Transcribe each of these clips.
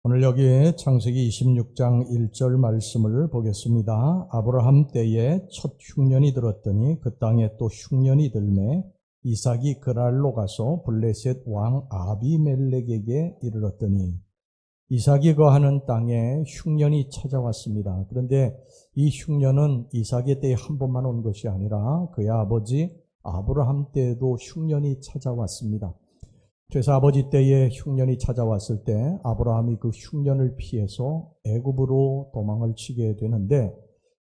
오늘 여기 창세기 26장 1절 말씀을 보겠습니다. 아브라함 때에 첫 흉년이 들었더니 그 땅에 또 흉년이 들매 이삭이 그랄로 가서 블레셋 왕 아비멜렉에게 이르렀더니 이삭이 거하는 땅에 흉년이 찾아왔습니다. 그런데 이 흉년은 이삭의 때에 한 번만 온 것이 아니라 그의 아버지 아브라함 때에도 흉년이 찾아왔습니다. 그래서 아버지 때에 흉년이 찾아왔을 때 아브라함이 그 흉년을 피해서 애굽으로 도망을 치게 되는데,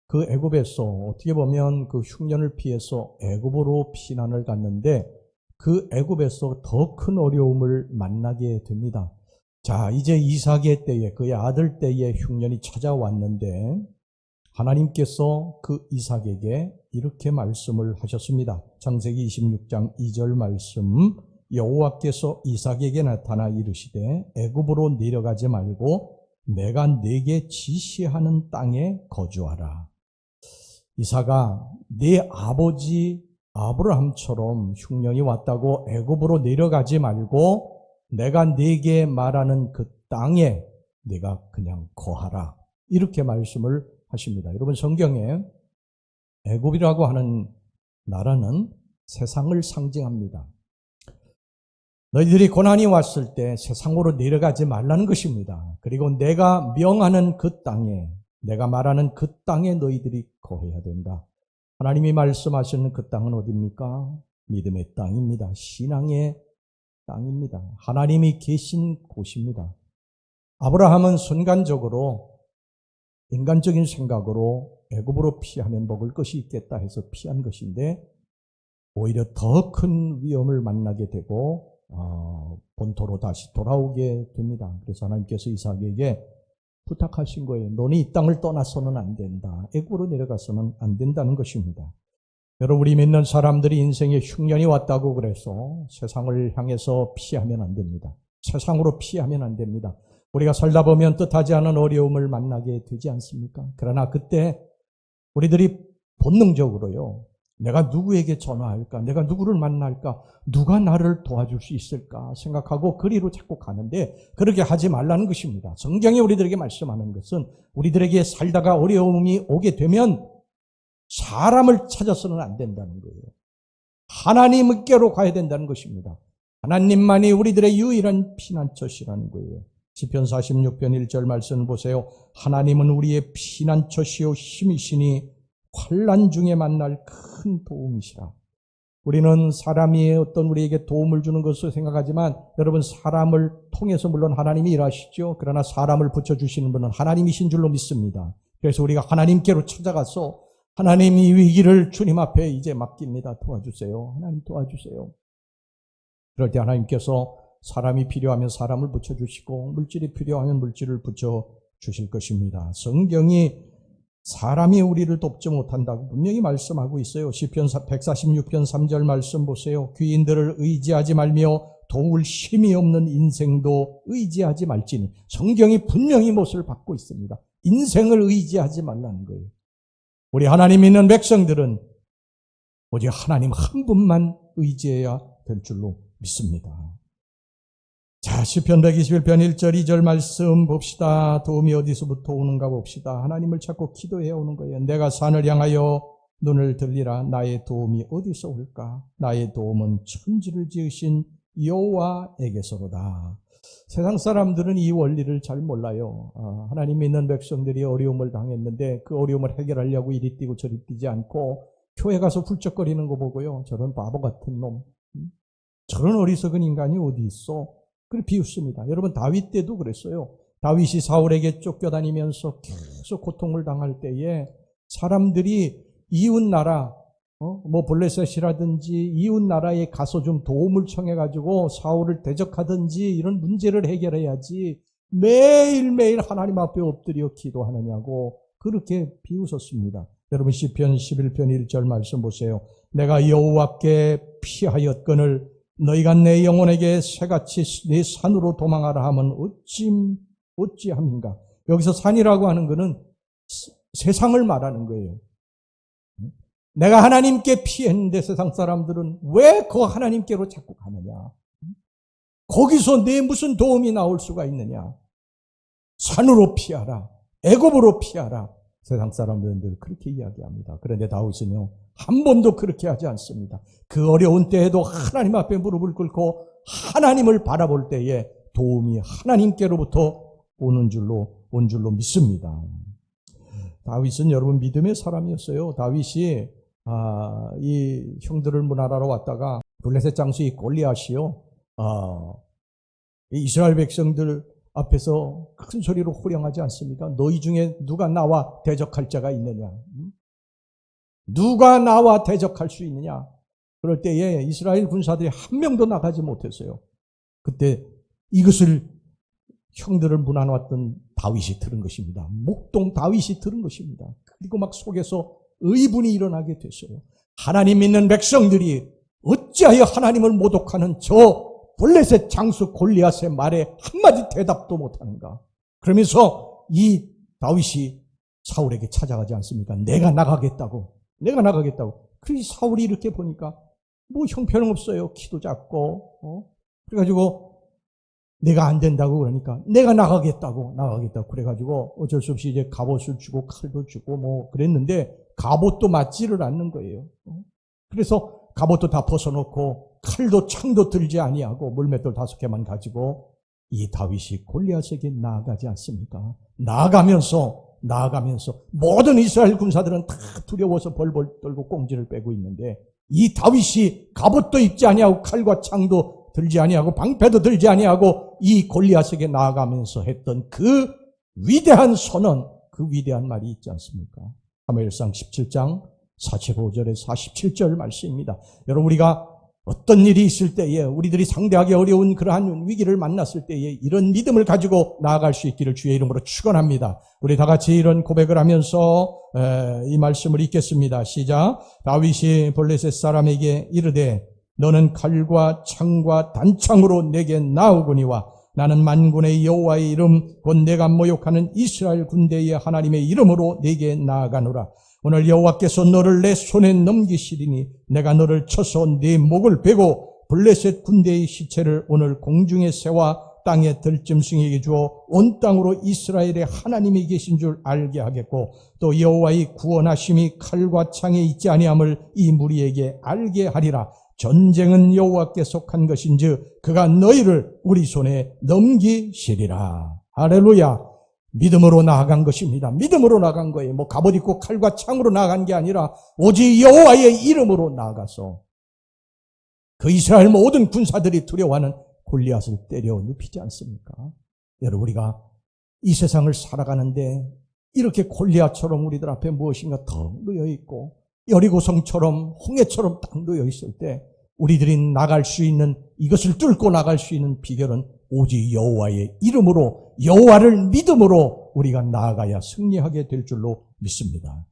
그 애굽에서 어떻게 보면 그 흉년을 피해서 애굽으로 피난을 갔는데 그 애굽에서 더 큰 어려움을 만나게 됩니다. 자, 이제 이삭의 때에, 그의 아들 때에 흉년이 찾아왔는데 하나님께서 그 이삭에게 이렇게 말씀을 하셨습니다. 창세기 26장 2절 말씀, 여호와께서 이삭에게 나타나 이르시되 애굽으로 내려가지 말고 내가 네게 지시하는 땅에 거주하라. 이삭아, 네 아버지 아브라함처럼 흉년이 왔다고 애굽으로 내려가지 말고 내가 네게 말하는 그 땅에 네가 그냥 거하라. 이렇게 말씀을 하십니다. 여러분, 성경에 애굽이라고 하는 나라는 세상을 상징합니다. 너희들이 고난이 왔을 때 세상으로 내려가지 말라는 것입니다. 그리고 내가 명하는 그 땅에, 내가 말하는 그 땅에 너희들이 거해야 된다. 하나님이 말씀하시는 그 땅은 어디입니까? 믿음의 땅입니다. 신앙의 땅입니다. 하나님이 계신 곳입니다. 아브라함은 순간적으로 인간적인 생각으로 애굽으로 피하면 먹을 것이 있겠다 해서 피한 것인데 오히려 더 큰 위험을 만나게 되고 본토로 다시 돌아오게 됩니다. 그래서 하나님께서 이삭에게 부탁하신 거예요. 너는 이 땅을 떠나서는 안 된다. 애굽으로 내려가서는 안 된다는 것입니다. 여러분, 우리 믿는 사람들이 인생에 흉년이 왔다고 그래서 세상을 향해서 피하면 안 됩니다. 세상으로 피하면 안 됩니다. 우리가 살다 보면 뜻하지 않은 어려움을 만나게 되지 않습니까? 그러나 그때 우리들이 본능적으로요, 내가 누구에게 전화할까? 내가 누구를 만날까? 누가 나를 도와줄 수 있을까? 생각하고 그리로 자꾸 가는데 그렇게 하지 말라는 것입니다. 성경이 우리들에게 말씀하는 것은 우리들에게 살다가 어려움이 오게 되면 사람을 찾아서는 안 된다는 거예요. 하나님께로 가야 된다는 것입니다. 하나님만이 우리들의 유일한 피난처시라는 거예요. 시편 46편 1절 말씀 보세요. 하나님은 우리의 피난처시요 힘이시니 환난 중에 만날 큰 도움이시라. 우리는 사람이 어떤 우리에게 도움을 주는 것을 생각하지만 여러분, 사람을 통해서 물론 하나님이 일하시죠. 그러나 사람을 붙여주시는 분은 하나님이신 줄로 믿습니다. 그래서 우리가 하나님께로 찾아가서 하나님, 이 위기를 주님 앞에 이제 맡깁니다. 도와주세요. 하나님 도와주세요. 그럴 때 하나님께서 사람이 필요하면 사람을 붙여주시고 물질이 필요하면 물질을 붙여주실 것입니다. 성경이 사람이 우리를 돕지 못한다고 분명히 말씀하고 있어요. 시편 146편 3절 말씀 보세요. 귀인들을 의지하지 말며 도울 힘이 없는 인생도 의지하지 말지니. 성경이 분명히 못을 받고 있습니다. 인생을 의지하지 말라는 거예요. 우리 하나님 믿는 백성들은 오직 하나님 한 분만 의지해야 될 줄로 믿습니다. 자, 시편 121편 1절 2절 말씀 봅시다. 도움이 어디서부터 오는가 봅시다. 하나님을 찾고 기도해 오는 거예요. 내가 산을 향하여 눈을 들리라. 나의 도움이 어디서 올까? 나의 도움은 천지를 지으신 여호와에게서로다. 세상 사람들은 이 원리를 잘 몰라요. 하나님 믿는 백성들이 어려움을 당했는데 그 어려움을 해결하려고 이리 뛰고 저리 뛰지 않고 교회 가서 훌쩍거리는 거 보고요, 저런 바보 같은 놈, 저런 어리석은 인간이 어디 있어? 그걸 비웃습니다. 여러분, 다윗 때도 그랬어요. 다윗이 사울에게 쫓겨다니면서 계속 고통을 당할 때에 사람들이 이웃나라, 블레셋이라든지 이웃나라에 가서 좀 도움을 청해가지고 사울을 대적하든지 이런 문제를 해결해야지 매일매일 하나님 앞에 엎드려 기도하느냐고 그렇게 비웃었습니다. 여러분, 시편 11편 1절 말씀 보세요. 내가 여호와께 피하였거늘 너희가 내 영혼에게 새같이 내 산으로 도망하라 하면 어찌함인가. 여기서 산이라고 하는 것은 세상을 말하는 거예요. 내가 하나님께 피했는데 세상 사람들은 왜 그 하나님께로 자꾸 가느냐? 거기서 내 무슨 도움이 나올 수가 있느냐? 산으로 피하라. 애굽으로 피하라. 세상 사람들은 그렇게 이야기합니다. 그런데 다윗은요, 한 번도 그렇게 하지 않습니다. 그 어려운 때에도 하나님 앞에 무릎을 꿇고 하나님을 바라볼 때에 도움이 하나님께로부터 온 줄로 믿습니다. 다윗은 여러분 믿음의 사람이었어요. 다윗이 이 형들을 문하러 왔다가 블레셋 장수이 골리앗이요, 이스라엘 백성들 앞에서 큰 소리로 호령하지 않습니까? 너희 중에 누가 나와 대적할 자가 있느냐? 누가 나와 대적할 수 있느냐? 그럴 때에 이스라엘 군사들이 한 명도 나가지 못했어요. 그때 이것을 형들을 문안왔던 다윗이 들은 것입니다. 목동 다윗이 들은 것입니다. 그리고 막 속에서 의분이 일어나게 됐어요. 하나님 믿는 백성들이 어찌하여 하나님을 모독하는 저 블레셋 장수 골리앗의 말에 한마디 대답도 못하는가? 그러면서 이 다윗이 사울에게 찾아가지 않습니까? 내가 나가겠다고. 그래서 사울이 이렇게 보니까 뭐 형편없어요. 키도 작고. 그래가지고 내가 안 된다고 그러니까 내가 나가겠다고. 그래가지고 어쩔 수 없이 이제 갑옷을 주고 칼도 주고 뭐 그랬는데 갑옷도 맞지를 않는 거예요. 그래서 갑옷도 다 벗어놓고 칼도 창도 들지 아니하고 물맷돌 5개만 가지고 이 다윗이 골리앗에게 나아가지 않습니까? 나아가면서 모든 이스라엘 군사들은 다 두려워서 벌벌 떨고 꽁지를 빼고 있는데 이 다윗이 갑옷도 입지 아니하고 칼과 창도 들지 아니하고 방패도 들지 아니하고 이 골리앗에게 나아가면서 했던 그 위대한 선언, 그 위대한 말이 있지 않습니까? 사무엘상 17장 45절에 47절 말씀입니다. 여러분, 우리가 어떤 일이 있을 때에 우리들이 상대하기 어려운 그러한 위기를 만났을 때에 이런 믿음을 가지고 나아갈 수 있기를 주의 이름으로 축원합니다. 우리 다 같이 이런 고백을 하면서 이 말씀을 읽겠습니다. 시작. 다윗이 블레셋 사람에게 이르되 너는 칼과 창과 단창으로 내게 나오거니와 나는 만군의 여호와의 이름 곧 내가 모욕하는 이스라엘 군대의 하나님의 이름으로 내게 나아가노라. 오늘 여호와께서 너를 내 손에 넘기시리니 내가 너를 쳐서 네 목을 베고 블레셋 군대의 시체를 오늘 공중의 새와 땅의 들짐승에게 주어 온 땅으로 이스라엘의 하나님이 계신 줄 알게 하겠고 또 여호와의 구원하심이 칼과 창에 있지 아니함을 이 무리에게 알게 하리라. 전쟁은 여호와께 속한 것인즉 그가 너희를 우리 손에 넘기시리라. 할렐루야. 믿음으로 나아간 것입니다. 믿음으로 나아간 거예요. 뭐 갑옷 입고 칼과 창으로 나아간 게 아니라 오직 여호와의 이름으로 나아가서 그 이스라엘 모든 군사들이 두려워하는 골리앗을 때려 눕히지 않습니까? 여러분, 우리가 이 세상을 살아가는데 이렇게 골리앗처럼 우리들 앞에 무엇인가 더 놓여 있고 여리고성처럼 홍해처럼 딱 놓여 있을 때 우리들이 나갈 수 있는, 이것을 뚫고 나갈 수 있는 비결은 오직 여호와의 이름으로, 여호와를 믿음으로 우리가 나아가야 승리하게 될 줄로 믿습니다.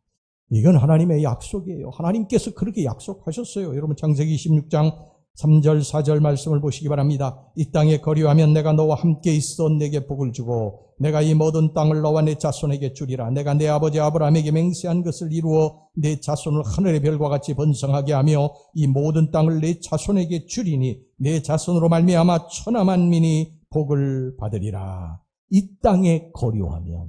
이건 하나님의 약속이에요. 하나님께서 그렇게 약속하셨어요. 여러분, 창세기 26장 3절 4절 말씀을 보시기 바랍니다. 이 땅에 거류하면 내가 너와 함께 있어 내게 복을 주고 내가 이 모든 땅을 너와 내 자손에게 주리라. 내가 내 아버지 아브라함에게 맹세한 것을 이루어 내 자손을 하늘의 별과 같이 번성하게 하며 이 모든 땅을 내 자손에게 주리니 내 자손으로 말미암아 천하 만민이 복을 받으리라. 이 땅에 거류하면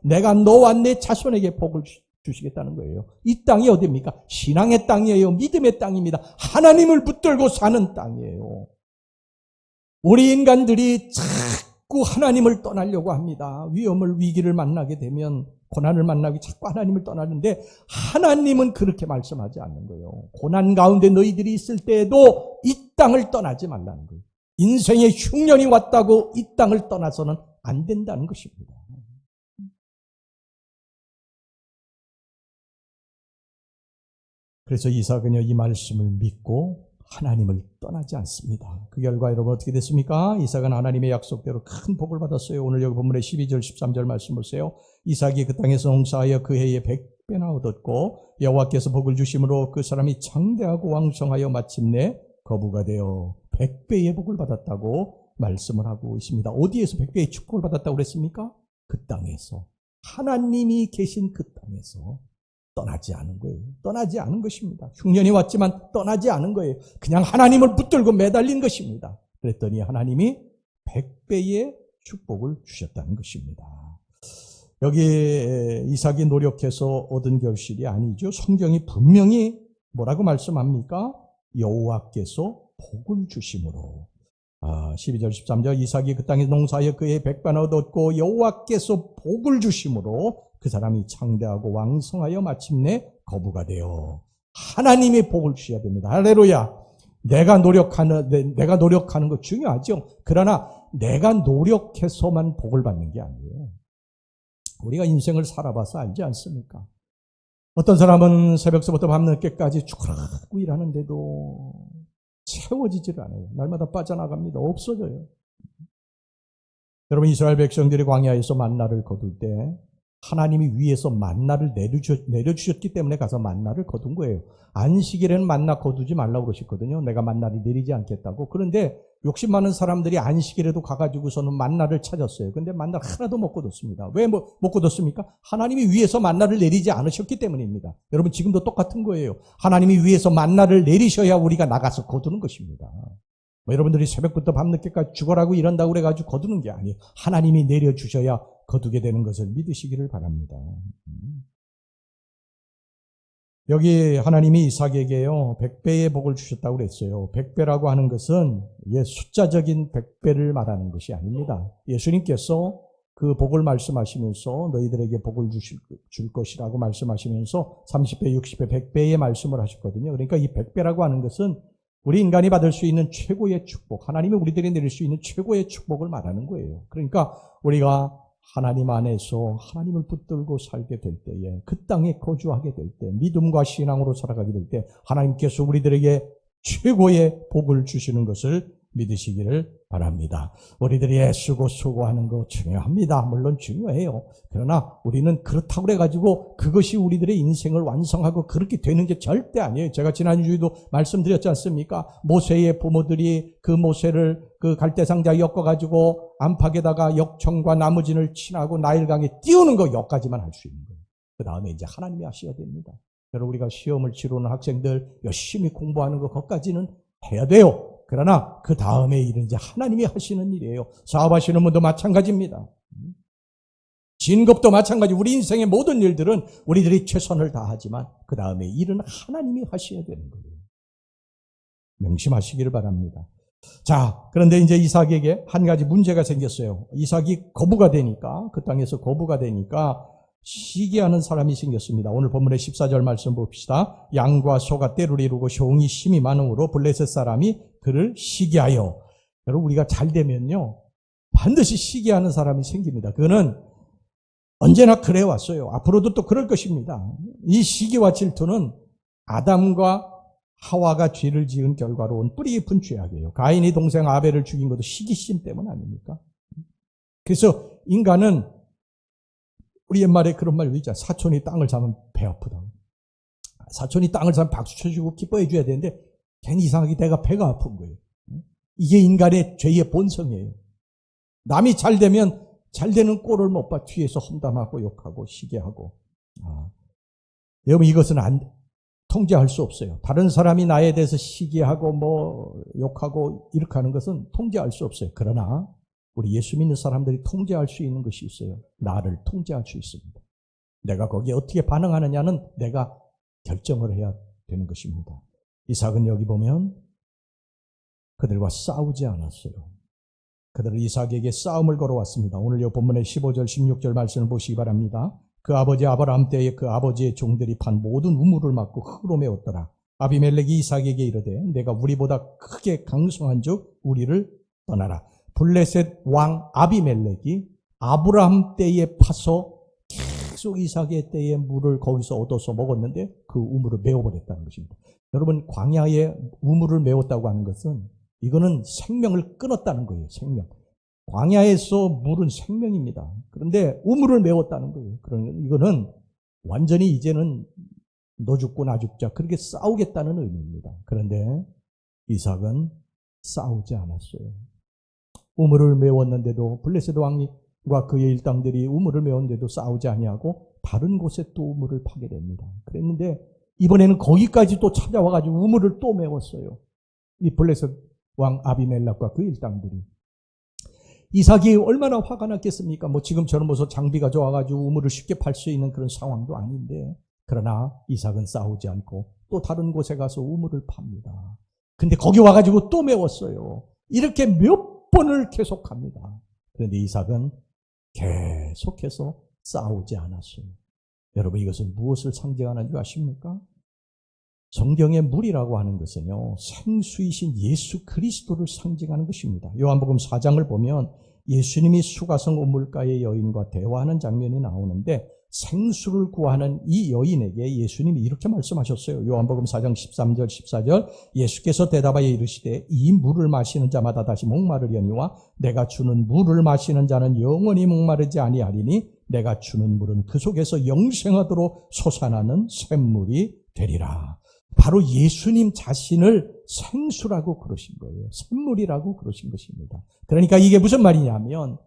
내가 너와 내 자손에게 복을 주시겠다는 거예요. 이 땅이 어디입니까? 신앙의 땅이에요. 믿음의 땅입니다. 하나님을 붙들고 사는 땅이에요. 우리 인간들이 자꾸 하나님을 떠나려고 합니다. 위기를 만나게 되면, 고난을 만나기 자꾸 하나님을 떠나는데 하나님은 그렇게 말씀하지 않는 거예요. 고난 가운데 너희들이 있을 때에도 이 땅을 떠나지 말라는 거예요. 인생의 흉년이 왔다고 이 땅을 떠나서는 안 된다는 것입니다. 그래서 이삭은요, 이 말씀을 믿고 하나님을 떠나지 않습니다. 그 결과 여러분 어떻게 됐습니까? 이삭은 하나님의 약속대로 큰 복을 받았어요. 오늘 여기 본문의 12절 13절 말씀 보세요. 이삭이 그 땅에서 농사하여 그 해에 100배나 얻었고 여호와께서 복을 주심으로 그 사람이 장대하고 왕성하여 마침내 거부가 되어 100배의 복을 받았다고 말씀을 하고 있습니다. 어디에서 100배의 축복을 받았다고 그랬습니까? 그 땅에서. 하나님이 계신 그 땅에서. 떠나지 않은 거예요. 떠나지 않은 것입니다. 흉년이 왔지만 떠나지 않은 거예요. 그냥 하나님을 붙들고 매달린 것입니다. 그랬더니 하나님이 100배의 축복을 주셨다는 것입니다. 여기 이삭이 노력해서 얻은 결실이 아니죠. 성경이 분명히 뭐라고 말씀합니까? 여호와께서 복을 주심으로. 12절 13절 이삭이 그 땅에 농사하여 그의 백반 얻었고 여호와께서 복을 주심으로 그 사람이 창대하고 왕성하여 마침내 거부가 되어. 하나님의 복을 주셔야 됩니다. 할렐루야. 내가 노력하는 거 중요하죠. 그러나 내가 노력해서만 복을 받는 게 아니에요. 우리가 인생을 살아봐서 알지 않습니까? 어떤 사람은 새벽서부터 밤늦게까지 죽으라고 일하는데도 채워지질 않아요. 날마다 빠져나갑니다. 없어져요. 여러분, 이스라엘 백성들이 광야에서 만나를 거둘 때 하나님이 위에서 만나를 내려주셨기 때문에 가서 만나를 거둔 거예요. 안식일에는 만나 거두지 말라고 그러셨거든요. 내가 만나를 내리지 않겠다고. 그런데 욕심 많은 사람들이 안식일에도 가가지고서는 만나를 찾았어요. 그런데 만나를 하나도 못 거뒀습니다. 왜 못 거뒀습니까? 하나님이 위에서 만나를 내리지 않으셨기 때문입니다. 여러분, 지금도 똑같은 거예요. 하나님이 위에서 만나를 내리셔야 우리가 나가서 거두는 것입니다. 여러분들이 새벽부터 밤늦게까지 죽어라고 이런다고 그래가지고 거두는 게 아니에요. 하나님이 내려주셔야 거두게 되는 것을 믿으시기를 바랍니다. 여기 하나님이 이삭에게요 100배의 복을 주셨다고 그랬어요. 100배라고 하는 것은 숫자적인 100배를 말하는 것이 아닙니다. 예수님께서 그 복을 말씀하시면서 너희들에게 복을 줄 것이라고 말씀하시면서 30배, 60배, 100배의 말씀을 하셨거든요. 그러니까 이 100배라고 하는 것은 우리 인간이 받을 수 있는 최고의 축복, 하나님이 우리들이 내릴 수 있는 최고의 축복을 말하는 거예요. 그러니까 우리가 하나님 안에서 하나님을 붙들고 살게 될 때에, 그 땅에 거주하게 될 때, 믿음과 신앙으로 살아가게 될 때 하나님께서 우리들에게 최고의 복을 주시는 것을 믿으시기를 바랍니다. 우리들이 애쓰고 수고하는 거 중요합니다. 물론 중요해요. 그러나 우리는 그렇다고 해가지고 그것이 우리들의 인생을 완성하고 그렇게 되는 게 절대 아니에요. 제가 지난주에도 말씀드렸지 않습니까? 모세의 부모들이 그 모세를 그 갈대상자에 엮어가지고 안팎에다가 역청과 나무진을 친하고 나일강에 띄우는 거 여기까지만 할 수 있는 거예요. 그 다음에 이제 하나님이 하셔야 됩니다. 여러분, 우리가 시험을 치르는 학생들 열심히 공부하는 거 거기까지는 해야 돼요. 그러나 그 다음에 일은 이제 하나님이 하시는 일이에요. 사업하시는 분도 마찬가지입니다. 진급도 마찬가지. 우리 인생의 모든 일들은 우리들이 최선을 다하지만 그 다음에 일은 하나님이 하셔야 되는 거예요. 명심하시기를 바랍니다. 자, 그런데 이제 이삭에게 한 가지 문제가 생겼어요. 이삭이 거부가 되니까, 그 땅에서 거부가 되니까 시기하는 사람이 생겼습니다. 오늘 본문의 14절 말씀 봅시다. 양과 소가 떼를 이루고 형이 심이 많음으로 블레셋 사람이 그를 시기하여. 여러분, 우리가 잘 되면요 반드시 시기하는 사람이 생깁니다. 그거는 언제나 그래 왔어요. 앞으로도 또 그럴 것입니다. 이 시기와 질투는 아담과 하와가 죄를 지은 결과로 온 뿌리 깊은 죄악이에요. 가인이 동생 아벨을 죽인 것도 시기심 때문 아닙니까? 그래서 인간은, 우리 옛말에 그런 말도 있잖아요. 사촌이 땅을 잡으면 배 아프다. 사촌이 땅을 잡으면 박수 쳐주고 기뻐해 줘야 되는데 괜히 이상하게 내가 배가 아픈 거예요. 이게 인간의 죄의 본성이에요. 남이 잘 되면 잘 되는 꼴을 못 봐 뒤에서 험담하고 욕하고 시기하고. 여러분, 이것은 통제할 수 없어요. 다른 사람이 나에 대해서 시기하고 뭐 욕하고 이렇게 하는 것은 통제할 수 없어요. 그러나 우리 예수 믿는 사람들이 통제할 수 있는 것이 있어요. 나를 통제할 수 있습니다. 내가 거기에 어떻게 반응하느냐는 내가 결정을 해야 되는 것입니다. 이삭은 여기 보면 그들과 싸우지 않았어요. 그들은 이삭에게 싸움을 걸어왔습니다. 오늘 이 본문의 15절, 16절 말씀을 보시기 바랍니다. 그 아버지 아브라함 때에 그 아버지의 종들이 판 모든 우물을 막고 흙으로 메웠더라. 아비멜렉이 이삭에게 이르되 내가 우리보다 크게 강성한 즉 우리를 떠나라. 블레셋 왕 아비멜렉이 아브라함 때에 파서 계속 이삭의 때에 물을 거기서 얻어서 먹었는데 그 우물을 메워버렸다는 것입니다. 여러분, 광야에 우물을 메웠다고 하는 것은 이거는 생명을 끊었다는 거예요. 생명. 광야에서 물은 생명입니다. 그런데 우물을 메웠다는 거예요. 그러면 이거는 완전히 이제는 너 죽고 나 죽자 그렇게 싸우겠다는 의미입니다. 그런데 이삭은 싸우지 않았어요. 우물을 메웠는데도 블레셋 왕과 그의 일당들이 우물을 메웠는데도 싸우지 아니하고 다른 곳에 또 우물을 파게 됩니다. 그랬는데 이번에는 거기까지 또 찾아와가지고 우물을 또 메웠어요. 이 블레셋 왕 아비멜렉과 그 일당들이. 이삭이 얼마나 화가 났겠습니까? 뭐 지금처럼 무슨 장비가 좋아가지고 우물을 쉽게 팔 수 있는 그런 상황도 아닌데, 그러나 이삭은 싸우지 않고 또 다른 곳에 가서 우물을 팝니다. 근데 거기 와가지고 또 메웠어요. 이렇게 몇 번을 계속합니다. 그런데 이삭은 계속해서 싸우지 않았어요. 여러분, 이것은 무엇을 상징하는 줄 아십니까? 성경의 물이라고 하는 것은요, 생수이신 예수 그리스도를 상징하는 것입니다. 요한복음 4장을 보면 예수님이 수가성 우물가의 여인과 대화하는 장면이 나오는데, 생수를 구하는 이 여인에게 예수님이 이렇게 말씀하셨어요. 요한복음 4장 13절 14절, 예수께서 대답하여 이르시되 이 물을 마시는 자마다 다시 목마르려니와 내가 주는 물을 마시는 자는 영원히 목마르지 아니하리니 내가 주는 물은 그 속에서 영생하도록 솟아나는 샘물이 되리라. 바로 예수님 자신을 생수라고 그러신 거예요. 샘물이라고 그러신 것입니다. 그러니까 이게 무슨 말이냐면,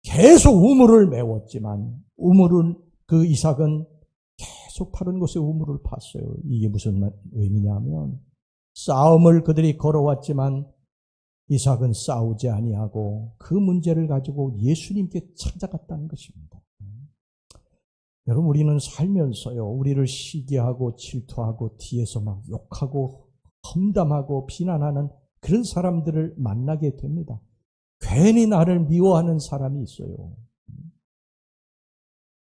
계속 우물을 메웠지만 그 이삭은 계속 다른 곳에 우물을 팠어요. 이게 무슨 의미냐면, 싸움을 그들이 걸어왔지만 이삭은 싸우지 아니하고 그 문제를 가지고 예수님께 찾아갔다는 것입니다. 여러분, 우리는 살면서요, 우리를 시기하고 질투하고 뒤에서 막 욕하고 험담하고 비난하는 그런 사람들을 만나게 됩니다. 괜히 나를 미워하는 사람이 있어요.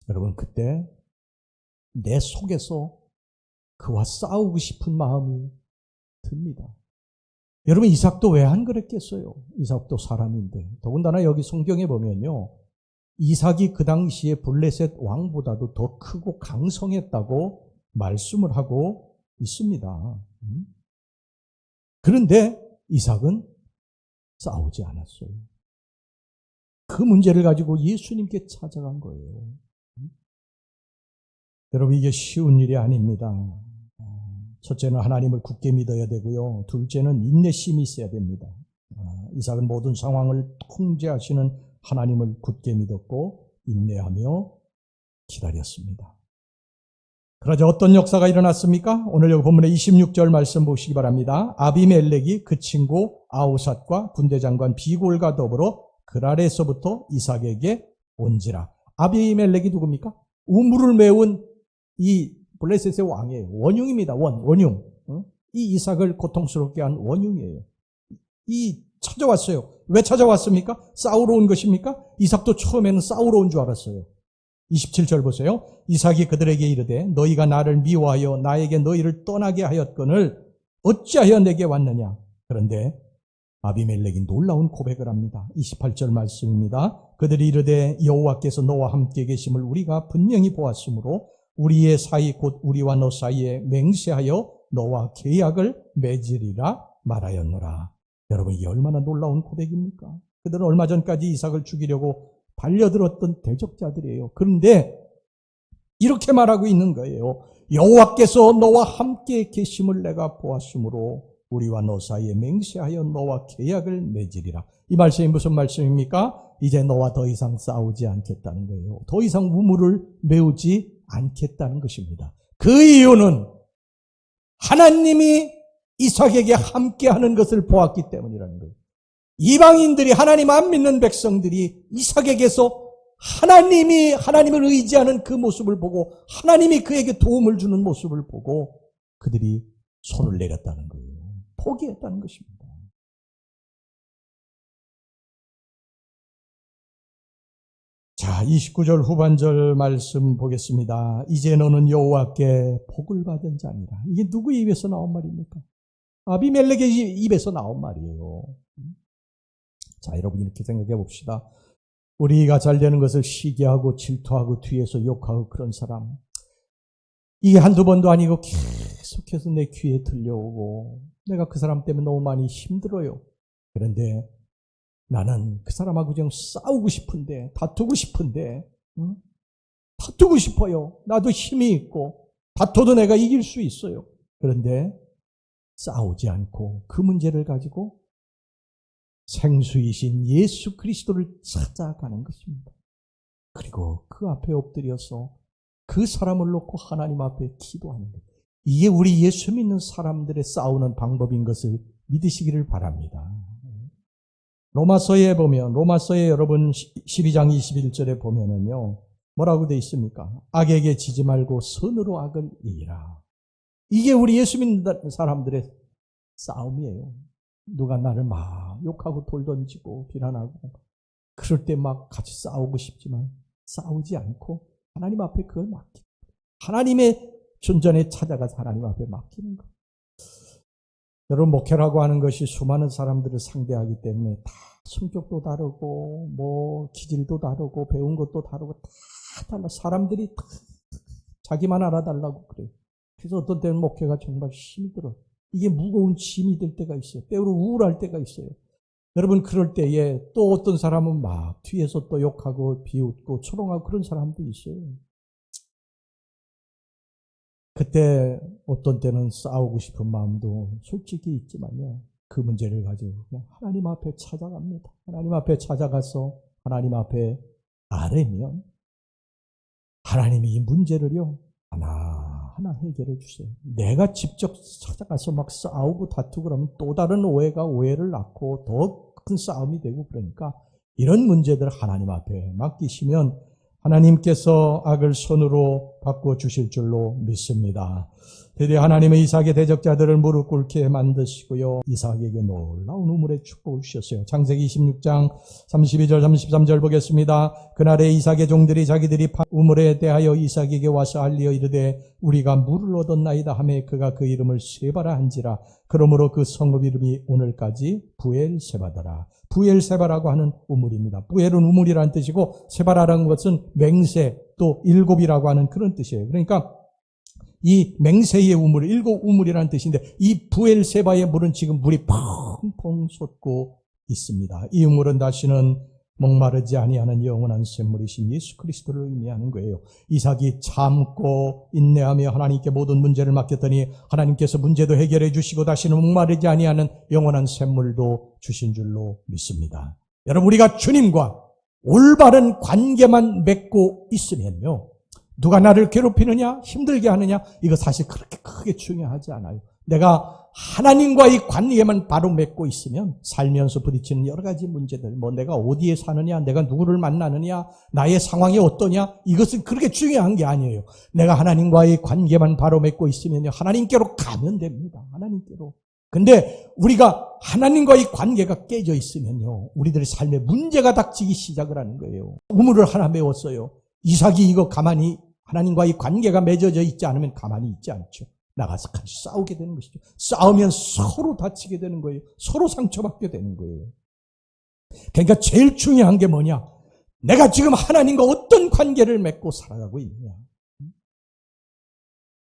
여러분, 그때 내 속에서 그와 싸우고 싶은 마음이 듭니다. 여러분, 이삭도 왜 안 그랬겠어요? 이삭도 사람인데. 더군다나 여기 성경에 보면요, 이삭이 그 당시에 블레셋 왕보다도 더 크고 강성했다고 말씀을 하고 있습니다. 그런데 이삭은 싸우지 않았어요. 그 문제를 가지고 예수님께 찾아간 거예요. 여러분, 이게 쉬운 일이 아닙니다. 첫째는 하나님을 굳게 믿어야 되고요. 둘째는 인내심이 있어야 됩니다. 이삭은 모든 상황을 통제하시는 하나님을 굳게 믿었고 인내하며 기다렸습니다. 그러자 어떤 역사가 일어났습니까? 오늘 여기 본문의 26절 말씀 보시기 바랍니다. 아비멜렉이 그 친구 아우삿과 군대장관 비골과 더불어 그랄에서부터 이삭에게 온지라. 아비멜렉이 누굽니까? 우물을 메운 이 블레셋의 왕이에요. 원흉입니다. 원흉. 이 이삭을 고통스럽게 한 원흉이에요. 찾아왔어요. 왜 찾아왔습니까? 싸우러 온 것입니까? 이삭도 처음에는 싸우러 온 줄 알았어요. 27절 보세요. 이삭이 그들에게 이르되 너희가 나를 미워하여 나에게 너희를 떠나게 하였거늘 어찌하여 내게 왔느냐. 그런데 아비멜렉이 놀라운 고백을 합니다. 28절 말씀입니다. 그들이 이르되 여호와께서 너와 함께 계심을 우리가 분명히 보았으므로 우리의 사이 곧 우리와 너 사이에 맹세하여 너와 계약을 맺으리라 말하였노라. 여러분, 이게 얼마나 놀라운 고백입니까? 그들은 얼마 전까지 이삭을 죽이려고 달려들었던 대적자들이에요. 그런데 이렇게 말하고 있는 거예요. 여호와께서 너와 함께 계심을 내가 보았으므로 우리와 너 사이에 맹세하여 너와 계약을 맺으리라. 이 말씀이 무슨 말씀입니까? 이제 너와 더 이상 싸우지 않겠다는 거예요. 더 이상 우물을 메우지 않겠다는 것입니다. 그 이유는 하나님이 이삭에게 함께하는 것을 보았기 때문이라는 거예요. 이방인들이, 하나님 안 믿는 백성들이 이삭에게서 하나님을 의지하는 그 모습을 보고 하나님이 그에게 도움을 주는 모습을 보고 그들이 손을 내렸다는 거예요. 포기했다는 것입니다. 자, 29절 후반절 말씀 보겠습니다. 이제 너는 여호와께 복을 받은 자니라. 이게 누구의 입에서 나온 말입니까? 아비멜렉의 입에서 나온 말이에요. 자, 여러분, 이렇게 생각해 봅시다. 우리가 잘 되는 것을 시기하고 질투하고 뒤에서 욕하고 그런 사람, 이게 한두 번도 아니고 계속해서 내 귀에 들려오고 내가 그 사람 때문에 너무 많이 힘들어요. 그런데 나는 그 사람하고 좀 싸우고 싶은데, 다투고 싶은데, 다투고 싶어요. 나도 힘이 있고 다투도 내가 이길 수 있어요. 그런데 싸우지 않고 그 문제를 가지고 생수이신 예수 그리스도를 찾아가는 것입니다. 그리고 그 앞에 엎드려서 그 사람을 놓고 하나님 앞에 기도하는 것. 이게 우리 예수 믿는 사람들의 싸우는 방법인 것을 믿으시기를 바랍니다. 로마서에 보면, 로마서에 여러분 12장 21절에 보면은요, 뭐라고 돼 있습니까? 악에게 지지 말고 선으로 악을 이기라. 이게 우리 예수 믿는 사람들의 싸움이에요. 누가 나를 막 욕하고 돌 던지고 비난하고 그럴 때 막 같이 싸우고 싶지만 싸우지 않고 하나님 앞에 그걸 맡기는 거예요. 하나님의 존전에 찾아가서 하나님 앞에 맡기는 거예요. 여러분, 목회라고 하는 것이 수많은 사람들을 상대하기 때문에 다 성격도 다르고 뭐 기질도 다르고 배운 것도 다르고 다 달라. 사람들이 다 자기만 알아달라고 그래요. 그래서 어떤 때는 목회가 정말 힘들어요. 이게 무거운 짐이 될 때가 있어요. 때로 우울할 때가 있어요. 여러분, 그럴 때에 또 어떤 사람은 막 뒤에서 또 욕하고 비웃고 조롱하고 그런 사람도 있어요. 그때 어떤 때는 싸우고 싶은 마음도 솔직히 있지만요, 그 문제를 가지고 그냥 하나님 앞에 찾아갑니다. 하나님 앞에 찾아가서 하나님 앞에 아뢰면 하나님이 이 문제를요 하나하나 해결해 주세요. 내가 직접 찾아가서 막 싸우고 다투고 그러면 또 다른 오해가 오해를 낳고 더 큰 싸움이 되고, 그러니까 이런 문제들 하나님 앞에 맡기시면 하나님께서 악을 손으로 바꿔주실 줄로 믿습니다. 드디어 하나님의 이삭의 대적자들을 무릎 꿇게 만드시고요, 이삭에게 놀라운 우물의 축복을 주셨어요. 창세기 26장 32절 33절 보겠습니다. 그날에 이삭의 종들이 자기들이 판 우물에 대하여 이삭에게 와서 알리어 이르되 우리가 물을 얻었나이다 하매 그가 그 이름을 세바라 한지라. 그러므로 그 성읍 이름이 오늘까지 부엘세바더라. 부엘세바라고 하는 우물입니다. 부엘은 우물이라는 뜻이고 세바라라는 것은 맹세 또 일곱이라고 하는 그런 뜻이에요. 그러니까 이 맹세의 우물, 일곱 우물이라는 뜻인데 이 부엘세바의 물은 지금 물이 펑펑 솟고 있습니다. 이 우물은 다시는 목마르지 아니하는 영원한 샘물이신 예수 그리스도를 의미하는 거예요. 이삭이 참고 인내하며 하나님께 모든 문제를 맡겼더니 하나님께서 문제도 해결해 주시고 다시는 목마르지 아니하는 영원한 샘물도 주신 줄로 믿습니다. 여러분, 우리가 주님과 올바른 관계만 맺고 있으면요, 누가 나를 괴롭히느냐 힘들게 하느냐 이거 사실 그렇게 크게 중요하지 않아요. 내가 하나님과의 관계만 바로 맺고 있으면 살면서 부딪히는 여러 가지 문제들, 뭐 내가 어디에 사느냐, 내가 누구를 만나느냐, 나의 상황이 어떠냐, 이것은 그렇게 중요한 게 아니에요. 내가 하나님과의 관계만 바로 맺고 있으면요, 하나님께로 가면 됩니다. 하나님께로. 근데 우리가 하나님과의 관계가 깨져 있으면요, 우리들의 삶에 문제가 닥치기 시작을 하는 거예요. 우물을 하나 메웠어요. 이삭이 이거 가만히 하나님과의 관계가 맺어져 있지 않으면 가만히 있지 않죠. 나가서 같이 싸우게 되는 것이죠. 싸우면 서로 다치게 되는 거예요. 서로 상처받게 되는 거예요. 그러니까 제일 중요한 게 뭐냐? 내가 지금 하나님과 어떤 관계를 맺고 살아가고 있느냐.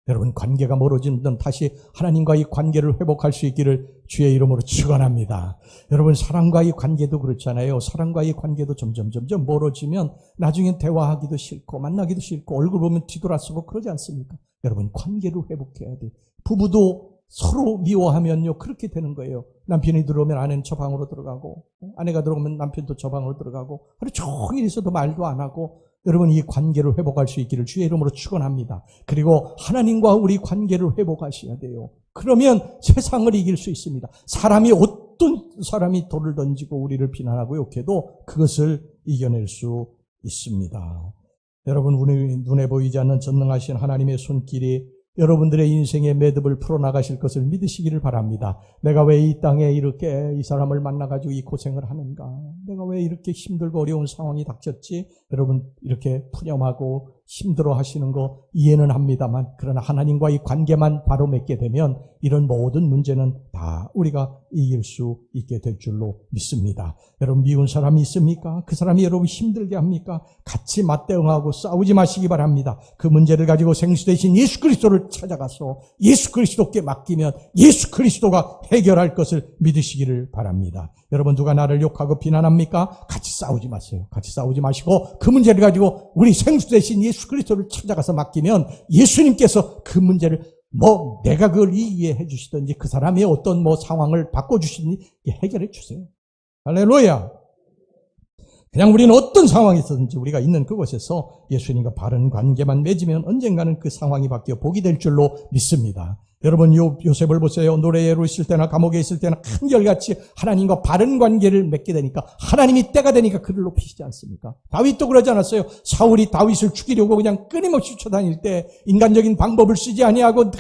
여러분, 관계가 멀어진 분은 다시 하나님과의 관계를 회복할 수 있기를 주의 이름으로 축원합니다. 여러분, 사람과의 관계도 그렇잖아요. 사람과의 관계도 점점 멀어지면 나중엔 대화하기도 싫고 만나기도 싫고 얼굴 보면 뒤돌아서고 그러지 않습니까? 여러분, 관계를 회복해야 돼요. 부부도 서로 미워하면요, 그렇게 되는 거예요. 남편이 들어오면 아내는 저 방으로 들어가고, 아내가 들어오면 남편도 저 방으로 들어가고, 하루 종일 있어도 말도 안 하고. 여러분, 이 관계를 회복할 수 있기를 주의 이름으로 축원합니다. 그리고 하나님과 우리 관계를 회복하셔야 돼요. 그러면 세상을 이길 수 있습니다. 사람이 어떤 사람이 돌을 던지고 우리를 비난하고 욕해도 그것을 이겨낼 수 있습니다. 여러분, 우리 눈에 보이지 않는 전능하신 하나님의 손길이 여러분들의 인생의 매듭을 풀어나가실 것을 믿으시기를 바랍니다. 내가 왜 이 땅에 이렇게 이 사람을 만나가지고 이 고생을 하는가? 내가 왜 이렇게 힘들고 어려운 상황이 닥쳤지? 여러분, 이렇게 푸념하고 힘들어 하시는 거 이해는 합니다만, 그러나 하나님과의 관계만 바로 맺게 되면 이런 모든 문제는 다 우리가 이길 수 있게 될 줄로 믿습니다. 여러분, 미운 사람이 있습니까? 그 사람이 여러분 힘들게 합니까? 같이 맞대응하고 싸우지 마시기 바랍니다. 그 문제를 가지고 생수 대신 예수 그리스도를 찾아가서 예수 그리스도께 맡기면 예수 그리스도가 해결할 것을 믿으시기를 바랍니다. 여러분, 누가 나를 욕하고 비난합니까? 같이 싸우지 마세요. 같이 싸우지 마시고 그 문제를 가지고 우리 생수 대신 예수 그리스도를 찾아가서 맡기면 예수님께서 그 문제를 내가 그걸 이해해 주시든지 그 사람의 어떤 상황을 바꿔주시든지 해결해 주세요. 할렐루야. 그냥 우리는 어떤 어떤 상황이 있었든지 우리가 있는 그곳에서 예수님과 바른 관계만 맺으면 언젠가는 그 상황이 바뀌어 복이 될 줄로 믿습니다. 여러분 요셉을 보세요. 노래로 있을 때나 감옥에 있을 때나 한결같이 하나님과 바른 관계를 맺게 되니까 하나님이 때가 되니까 그를 높이시지 않습니까? 다윗도 그러지 않았어요. 사울이 다윗을 죽이려고 그냥 끊임없이 쫓아다닐 때 인간적인 방법을 쓰지 아니하고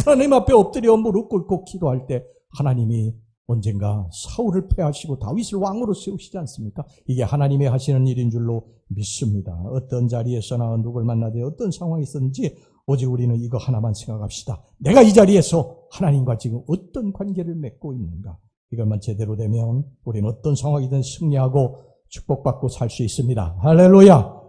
하나님 앞에 엎드려 무릎 꿇고 기도할 때 하나님이 언젠가 사울을 패하시고 다윗을 왕으로 세우시지 않습니까? 이게 하나님이 하시는 일인 줄로 믿습니다. 어떤 자리에서나 누굴 만나되 어떤 상황이 있었는지 오직 우리는 이거 하나만 생각합시다. 내가 이 자리에서 하나님과 지금 어떤 관계를 맺고 있는가? 이것만 제대로 되면 우리는 어떤 상황이든 승리하고 축복받고 살 수 있습니다. 할렐루야!